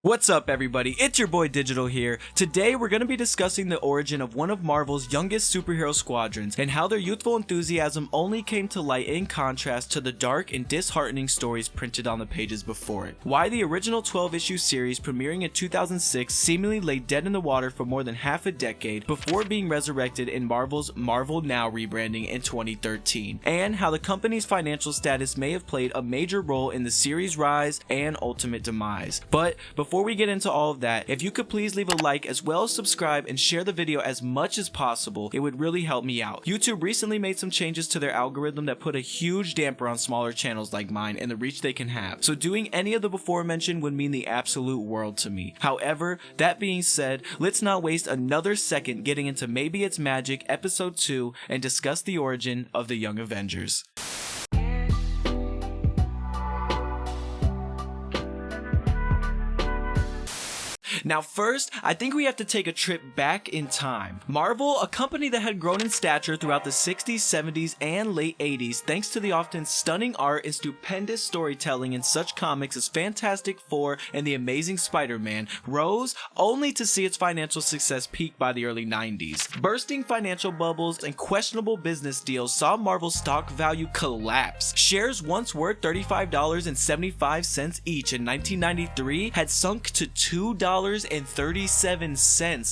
What's up everybody, it's your boy Digital here. Today we're going to be discussing the origin of one of Marvel's youngest superhero squadrons and how their youthful enthusiasm only came to light in contrast to the dark and disheartening stories printed on the pages before it. Why the original 12-issue series premiering in 2006 seemingly lay dead in the water for more than half a decade before being resurrected in Marvel's Marvel Now rebranding in 2013, and how the company's financial status may have played a major role in the series' rise and ultimate demise. But before we get into all of that, if you could please leave a like as well as subscribe and share the video as much as possible, it would really help me out. YouTube recently made some changes to their algorithm that put a huge damper on smaller channels like mine and the reach they can have, so doing any of the before mentioned would mean the absolute world to me. However, that being said, let's not waste another second getting into Maybe It's Magic Episode 2 and discuss the origin of the Young Avengers. Now first, I think we have to take a trip back in time. Marvel, a company that had grown in stature throughout the 60s, 70s, and late 80s thanks to the often stunning art and stupendous storytelling in such comics as Fantastic Four and The Amazing Spider-Man, rose only to see its financial success peak by the early 90s. Bursting financial bubbles and questionable business deals saw Marvel's stock value collapse. Shares once worth $35.75 each in 1993 had sunk to $2.37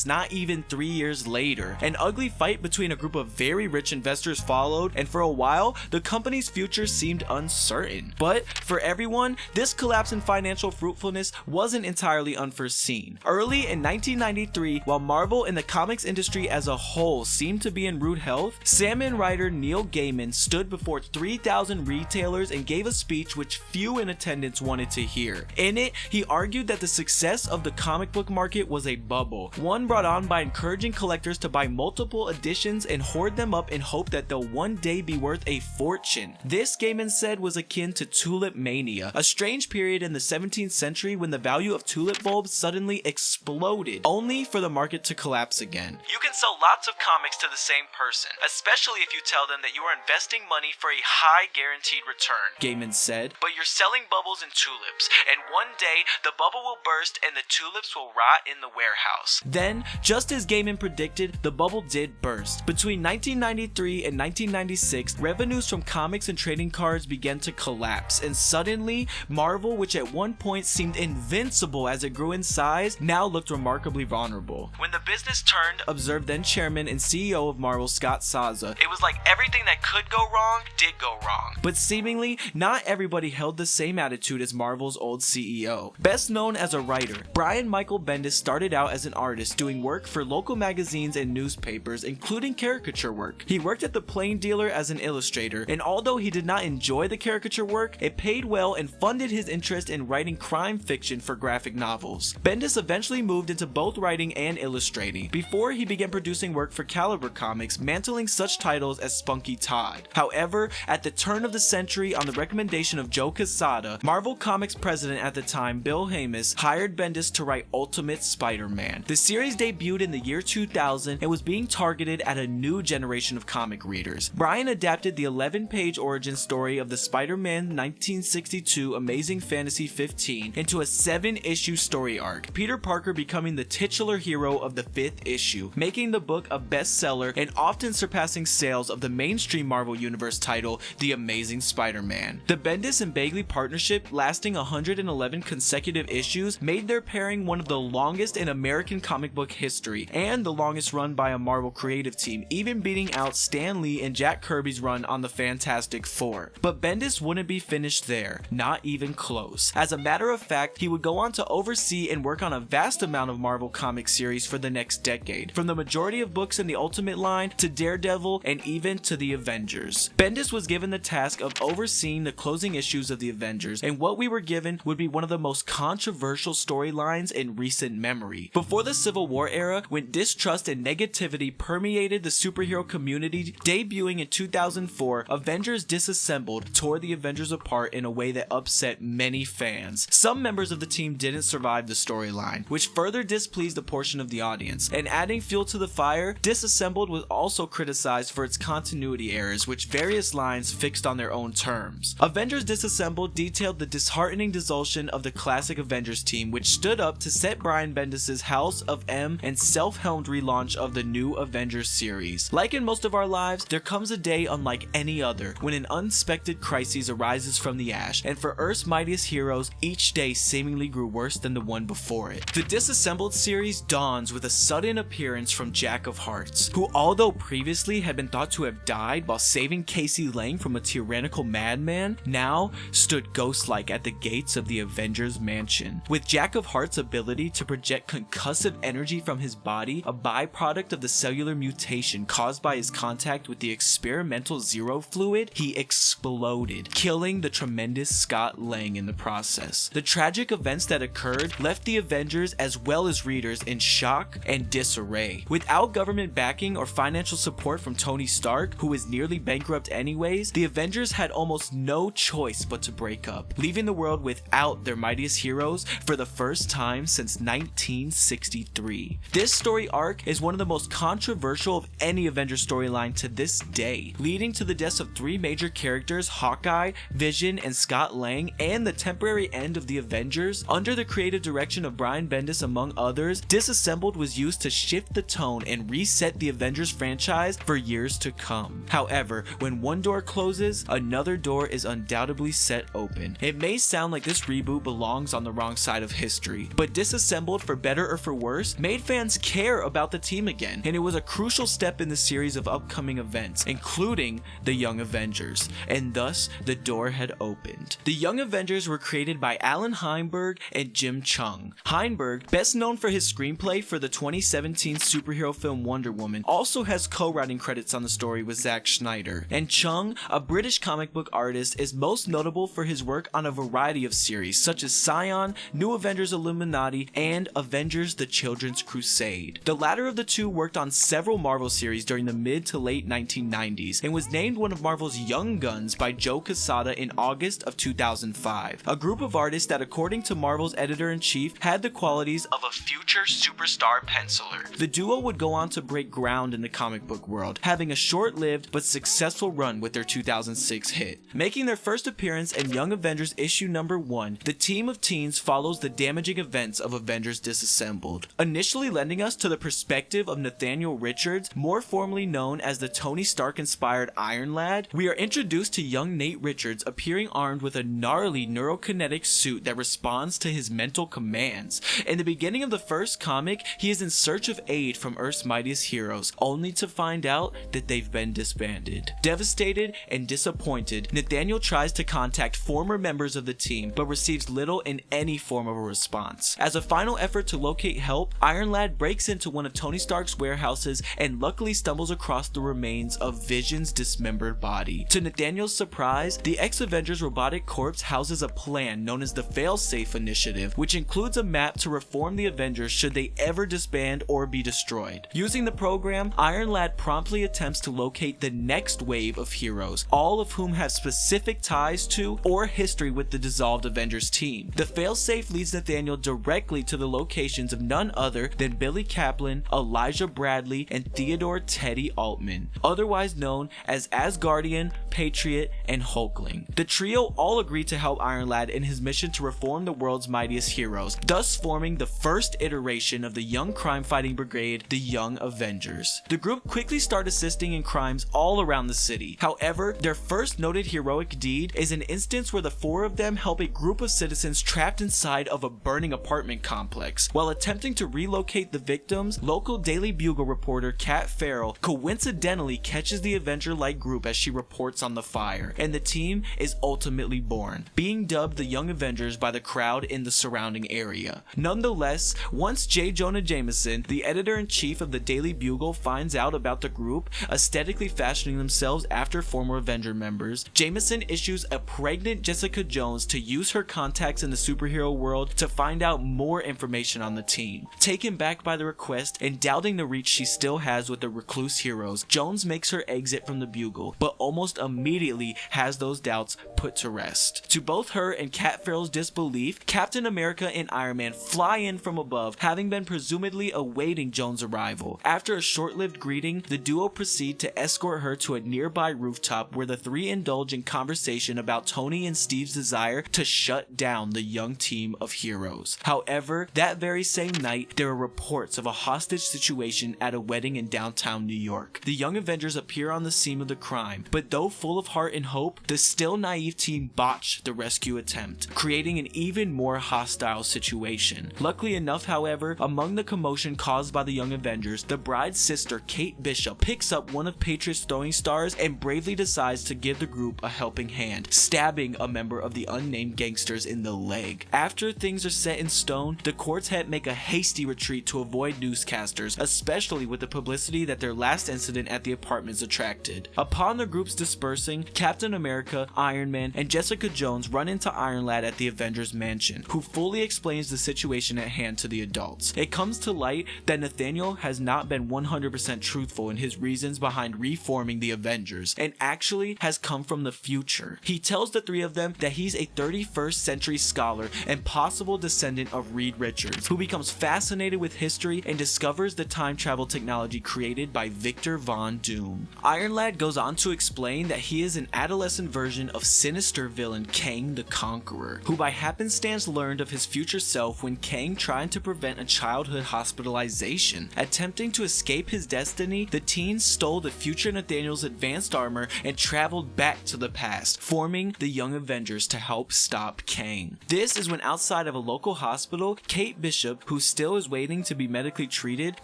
not even 3 years later. An ugly fight between a group of very rich investors followed, and for a while, the company's future seemed uncertain. But for everyone, this collapse in financial fruitfulness wasn't entirely unforeseen. Early in 1993, while Marvel and the comics industry as a whole seemed to be in rude health, Sandman writer Neil Gaiman stood before 3,000 retailers and gave a speech which few in attendance wanted to hear. In it, he argued that the success of the comic book market was a bubble, one brought on by encouraging collectors to buy multiple editions and hoard them up in hope that they'll one day be worth a fortune. This, Gaiman said, was akin to tulip mania, a strange period in the 17th century when the value of tulip bulbs suddenly exploded, only for the market to collapse again. You can sell lots of comics to the same person, especially if you tell them that you are investing money for a high guaranteed return, Gaiman said, but you're selling bubbles and tulips, and one day the bubble will burst and the tulips will rot in the warehouse. Then, just as Gaiman predicted, the bubble did burst. Between 1993 and 1996, revenues from comics and trading cards began to collapse, and suddenly, Marvel, which at one point seemed invincible as it grew in size, now looked remarkably vulnerable. When the business turned, observed then chairman and CEO of Marvel Scott Saga, it was like everything that could go wrong did go wrong. But seemingly, not everybody held the same attitude as Marvel's old CEO. Best known as a writer, Brian Michael Bendis started out as an artist doing work for local magazines and newspapers, including caricature work. He worked at the Plain Dealer as an illustrator, and although he did not enjoy the caricature work, it paid well and funded his interest in writing crime fiction for graphic novels. Bendis eventually moved into both writing and illustrating, before he began producing work for Caliber Comics, mantling such titles as Spunky Todd. However, at the turn of the century, on the recommendation of Joe Quesada, Marvel Comics president at the time, Bill Hamus, hired Bendis to write Ultimate Spider-Man. The series debuted in the year 2000 and was being targeted at a new generation of comic readers. Brian adapted the 11-page origin story of the Spider-Man 1962 Amazing Fantasy 15 into a 7-issue story arc, Peter Parker becoming the titular hero of the 5th issue, making the book a bestseller and often surpassing sales of the mainstream Marvel Universe title, The Amazing Spider-Man. The Bendis and Bagley partnership, lasting 111 consecutive issues, made their pairing one of the longest in American comic book history, and the longest run by a Marvel creative team, even beating out Stan Lee and Jack Kirby's run on the Fantastic Four. But Bendis wouldn't be finished there, not even close. As a matter of fact, he would go on to oversee and work on a vast amount of Marvel comic series for the next decade, from the majority of books in the Ultimate line to Daredevil and even to the Avengers. Bendis was given the task of overseeing the closing issues of the Avengers, and what we were given would be one of the most controversial storylines in in recent memory. Before the Civil War era, when distrust and negativity permeated the superhero community, debuting in 2004, Avengers Disassembled tore the Avengers apart in a way that upset many fans. Some members of the team didn't survive the storyline, which further displeased a portion of the audience, and adding fuel to the fire, Disassembled was also criticized for its continuity errors, which various lines fixed on their own terms. Avengers Disassembled detailed the disheartening dissolution of the classic Avengers team, which stood up to set Brian Bendis' House of M and self-helmed relaunch of the new Avengers series. Like in most of our lives, there comes a day unlike any other when an unexpected crisis arises from the ash, and for Earth's mightiest heroes, each day seemingly grew worse than the one before it. The Disassembled series dawns with a sudden appearance from Jack of Hearts, who although previously had been thought to have died while saving Casey Lang from a tyrannical madman, now stood ghost-like at the gates of the Avengers mansion. With Jack of Hearts' ability to project concussive energy from his body, a byproduct of the cellular mutation caused by his contact with the experimental Zero fluid, he exploded, killing the tremendous Scott Lang in the process. The tragic events that occurred left the Avengers as well as readers in shock and disarray. Without government backing or financial support from Tony Stark, who was nearly bankrupt anyways, the Avengers had almost no choice but to break up, leaving the world without their mightiest heroes for the first time since 1963. This story arc is one of the most controversial of any Avengers storyline to this day, leading to the deaths of three major characters, Hawkeye, Vision, and Scott Lang, and the temporary end of the Avengers. Under the creative direction of Brian Bendis among others, Disassembled was used to shift the tone and reset the Avengers franchise for years to come. However, when one door closes, another door is undoubtedly set open. It may sound like this reboot belongs on the wrong side of history, but Disassembled, for better or for worse, made fans care about the team again, and it was a crucial step in the series of upcoming events, including the Young Avengers, and thus the door had opened. The Young Avengers were created by Alan Heinberg and Jim Chung. Heinberg, best known for his screenplay for the 2017 superhero film Wonder Woman, also has co-writing credits on the story with Zack Snyder, and Chung, a British comic book artist, is most notable for his work on a variety of series such as Scion, New Avengers Illuminati, and Avengers The Children's Crusade. The latter of the two worked on several Marvel series during the mid to late 1990s and was named one of Marvel's Young Guns by Joe Quesada in August of 2005, a group of artists that, according to Marvel's editor-in-chief, had the qualities of a future superstar penciler. The duo would go on to break ground in the comic book world, having a short-lived but successful run with their 2006 hit. Making their first appearance in Young Avengers issue number 1, the team of teens follows the damaging events of Avengers Disassembled, initially lending us to the perspective of Nathaniel Richards, more formally known as the Tony Stark-inspired Iron Lad. We are introduced to young Nate Richards appearing armed with a gnarly neurokinetic suit that responds to his mental commands. In the beginning of the first comic, he is in search of aid from Earth's mightiest heroes, only to find out that they've been disbanded. Devastated and disappointed, Nathaniel tries to contact former members of the team, but receives little in any form of a response. As a final effort to locate help, Iron Lad breaks into one of Tony Stark's warehouses and luckily stumbles across the remains of Vision's dismembered body. To Nathaniel's surprise, the ex-Avengers robotic corpse houses a plan known as the Failsafe Initiative, which includes a map to reform the Avengers should they ever disband or be destroyed. Using the program, Iron Lad promptly attempts to locate the next wave of heroes, all of whom have specific ties to or history with the dissolved Avengers team. The failsafe leads Nathaniel directly to the locations of none other than Billy Kaplan, Elijah Bradley, and Theodore Teddy Altman, otherwise known as Asgardian, Patriot, and Hulkling. The trio all agree to help Iron Lad in his mission to reform the world's mightiest heroes, thus forming the first iteration of the young crime-fighting brigade, the Young Avengers. The group quickly start assisting in crimes all around the city. However, their first noted heroic deed is an instance where the four of them help a group of citizens trapped inside of a burning apartment complex. While attempting to relocate the victims, local Daily Bugle reporter Kat Farrell coincidentally catches the Avenger-like group as she reports on the fire, and the team is ultimately born, being dubbed the Young Avengers by the crowd in the surrounding area. Nonetheless, once J. Jonah Jameson, the editor-in-chief of the Daily Bugle, finds out about the group aesthetically fashioning themselves after former Avenger members, Jameson issues a pregnant Jessica Jones to use her contacts in the superhero world to find out more more information on the team. Taken back by the request and doubting the reach she still has with the recluse heroes, Jones makes her exit from the Bugle, but almost immediately has those doubts put to rest. To both her and Cat Farrell's disbelief, Captain America and Iron Man fly in from above, having been presumably awaiting Jones' arrival. After a short-lived greeting, the duo proceed to escort her to a nearby rooftop where the three indulge in conversation about Tony and Steve's desire to shut down the young team of heroes. However, that very same night, there are reports of a hostage situation at a wedding in downtown New York. The Young Avengers appear on the scene of the crime, but though full of heart and hope, the still naive team botch the rescue attempt, creating an even more hostile situation. Luckily enough, however, among the commotion caused by the Young Avengers, the bride's sister, Kate Bishop, picks up one of Patriot's throwing stars and bravely decides to give the group a helping hand, stabbing a member of the unnamed gangsters in the leg. After things are set in stone, the quartet make a hasty retreat to avoid newscasters, especially with the publicity that their last incident at the apartments attracted. Upon the group's dispersing, Captain America, Iron Man, and Jessica Jones run into Iron Lad at the Avengers mansion, who fully explains the situation at hand to the adults. It comes to light that Nathaniel has not been 100% truthful in his reasons behind reforming the Avengers, and actually has come from the future. He tells the three of them that he's a 31st century scholar and possible descendant of Reed Richards, who becomes fascinated with history and discovers the time travel technology created by Victor Von Doom. Iron Lad goes on to explain that he is an adolescent version of sinister villain Kang the Conqueror, who by happenstance learned of his future self when Kang tried to prevent a childhood hospitalization. Attempting to escape his destiny, the teens stole the future Nathaniel's advanced armor and traveled back to the past, forming the Young Avengers to help stop Kang. This is when outside of a local hospital, Kate Bishop, who still is waiting to be medically treated,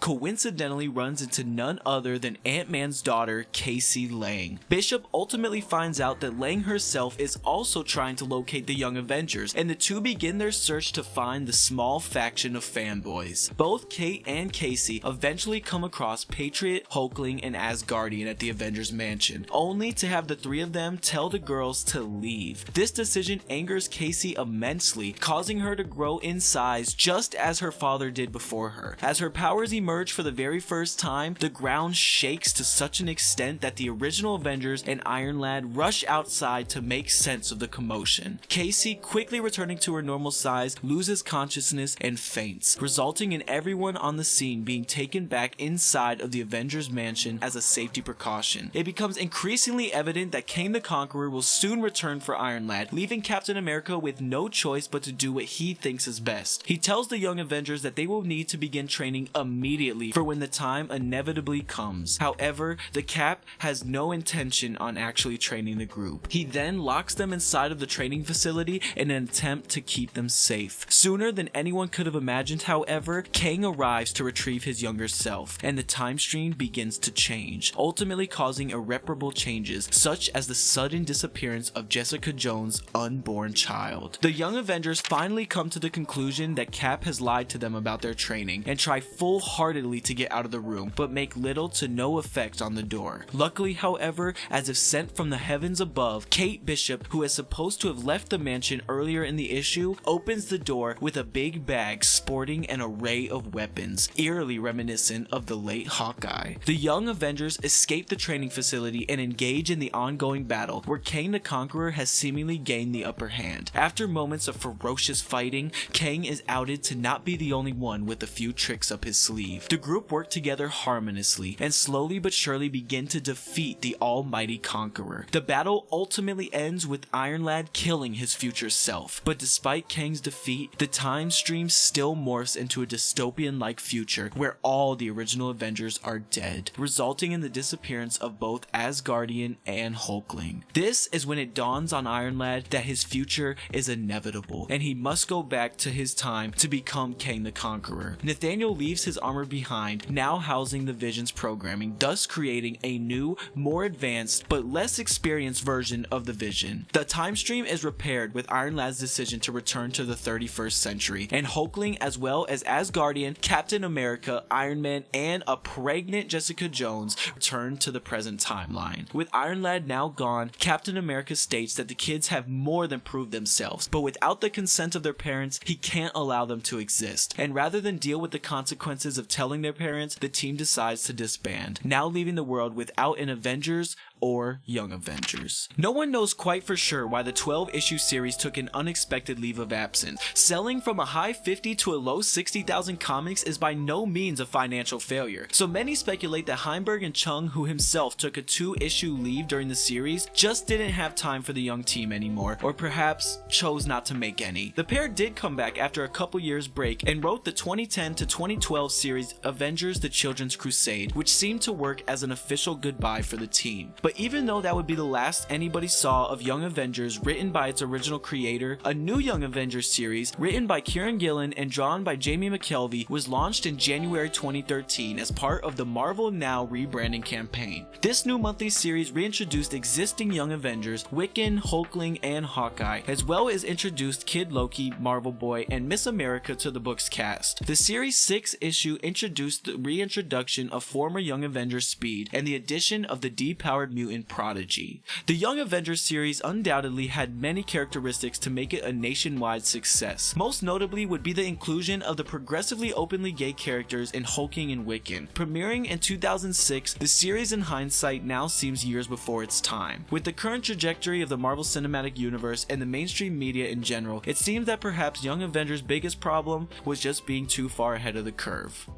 coincidentally runs into none other than Ant-Man's daughter, Casey Lang. Bishop ultimately finds out that Lang herself is also trying to locate the Young Avengers, and the two begin their search to find the small faction of fanboys. Both Kate and Casey eventually come across Patriot, Hulkling, and Asgardian at the Avengers mansion, only to have the three of them tell the girls to leave. This decision angers Casey immensely, causing her to grow in size just as her father did before her. As her powers emerge for the very first time, the ground shakes to such an extent that the original Avengers and Iron Lad rush outside to make sense of the commotion. Casey, quickly returning to her normal size, loses consciousness and faints, resulting in everyone on the scene being taken back inside of the Avengers mansion as a safety precaution. It becomes increasingly evident that Kang the Conqueror will soon return for Iron Lad, leaving Captain America with no choice but to do what he thinks is best. He tells the Young Avengers that they will need to begin training immediately for when the time inevitably comes. However, the Cap has no intention on actually training the group. He then locks them inside of the training facility in an attempt to keep them safe. Sooner than anyone could have imagined, however, Kang arrives to retrieve his younger self, and the time stream begins to change, ultimately causing irreparable changes, such as the sudden disappearance of Jessica Jones' unborn child. The Young Avengers finally come to the conclusion that Cap has lied to them about their training, and try full-heartedly to get out of the room, but make little to no effect on the door. Luckily, however, as if sent from the heavens above, Kate Bishop, who is supposed to have left the mansion earlier in the issue, opens the door with a big bag sporting an array of weapons, eerily reminiscent of the late Hawkeye. The Young Avengers escape the training facility and engage in the ongoing battle, where Kang the Conqueror has seemingly gained the upper hand. After moments of ferocious fighting, Kang is outed to not be the only one with a few tricks up his sleeve. The group work together harmoniously, and slowly but surely begin to defeat the almighty Conqueror. The battle ultimately ends with Iron Lad killing his future self, but despite Kang's defeat, the time stream still morphs into a dystopian-like future where all the original Avengers are dead, resulting in the disappearance of both Asgardian and Hulkling. This is when it dawns on Iron Lad that his future is inevitable, and he must go back to his time to become Kang the Conqueror. Nathaniel leaves his armor behind, now housing the Vision's programming, thus creating a new, more advanced, but less experienced version of the Vision. The time stream is repaired with Iron Lad's decision to return to the 31st century, and Hulkling, as well as Asgardian, Captain America, Iron Man, and a pregnant Jessica Jones return to the present timeline. With Iron Lad now gone, Captain America states that the kids have more than proved themselves, but without the consent of their parents, he can't can't allow them to exist. And rather than deal with the consequences of telling their parents, the team decides to disband, now leaving the world without an Avengers or Young Avengers. No one knows quite for sure why the 12-issue series took an unexpected leave of absence. Selling from a high 50 to a low 60,000 comics is by no means a financial failure, so many speculate that Heinberg and Chung, who himself took a 2-issue leave during the series, just didn't have time for the young team anymore, or perhaps chose not to make any. The pair did come back after a couple years break and wrote the 2010 to 2012 series Avengers: The Children's Crusade, which seemed to work as an official goodbye for the team. But even though that would be the last anybody saw of Young Avengers written by its original creator, a new Young Avengers series written by Kieran Gillen and drawn by Jamie McKelvey was launched in January 2013 as part of the Marvel Now rebranding campaign. This new monthly series reintroduced existing Young Avengers, Wiccan, Hulkling, and Hawkeye, as well as introduced Kid Loki, Marvel Boy, and Miss America to the book's cast. The series' 6th issue introduced the reintroduction of former Young Avengers Speed and the addition of the depowered mutant Prodigy. The Young Avengers series undoubtedly had many characteristics to make it a nationwide success. Most notably would be the inclusion of the progressively openly gay characters in Hulking and Wiccan. Premiering in 2006, the series in hindsight now seems years before its time. With the current trajectory of the Marvel Cinematic Universe and the mainstream media in general, it seems that perhaps Young Avengers' biggest problem was just being too far ahead of the curve.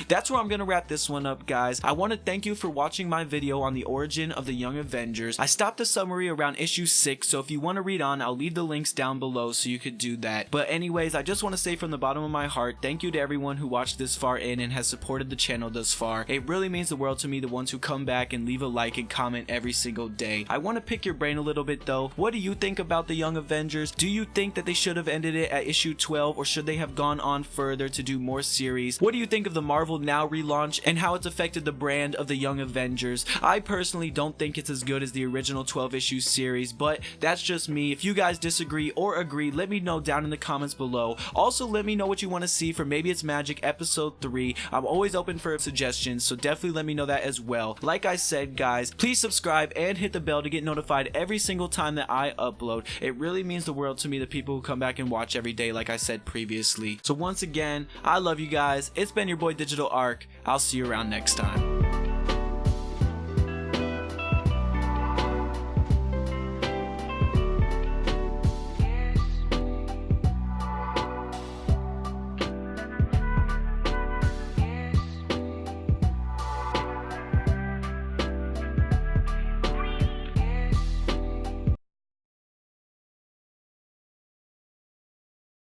That's where I'm gonna wrap this one up, guys. I want to thank you for watching my video on the origin of the Young Avengers. I stopped the summary around issue 6, so if you want to read on, I'll leave the links down below so you could do that. But anyways, I just want to say from the bottom of my heart, thank you to everyone who watched this far in and has supported the channel thus far. It really means the world to me, the ones who come back and leave a like and comment every single day. I want to pick your brain a little bit though. What do you think about the Young Avengers? Do you think that they should have ended it at issue 12, or should they have gone on further to do more series? What do you think of the Marvel Now relaunch and how it's affected the brand of the Young Avengers? I personally don't think it's as good as the original 12-issue series, but that's just me. If you guys disagree or agree, let me know down in the comments below. Also, let me know what you want to see for Maybe It's Magic episode 3. I'm always open for suggestions, so definitely let me know that as well. Like I said, guys, please subscribe and hit the bell to get notified every single time that I upload. It really means the world to me, the people who come back and watch every day, like I said previously. So once again, I love you guys. It's been your boy Digital Ark. I'll see you around next time.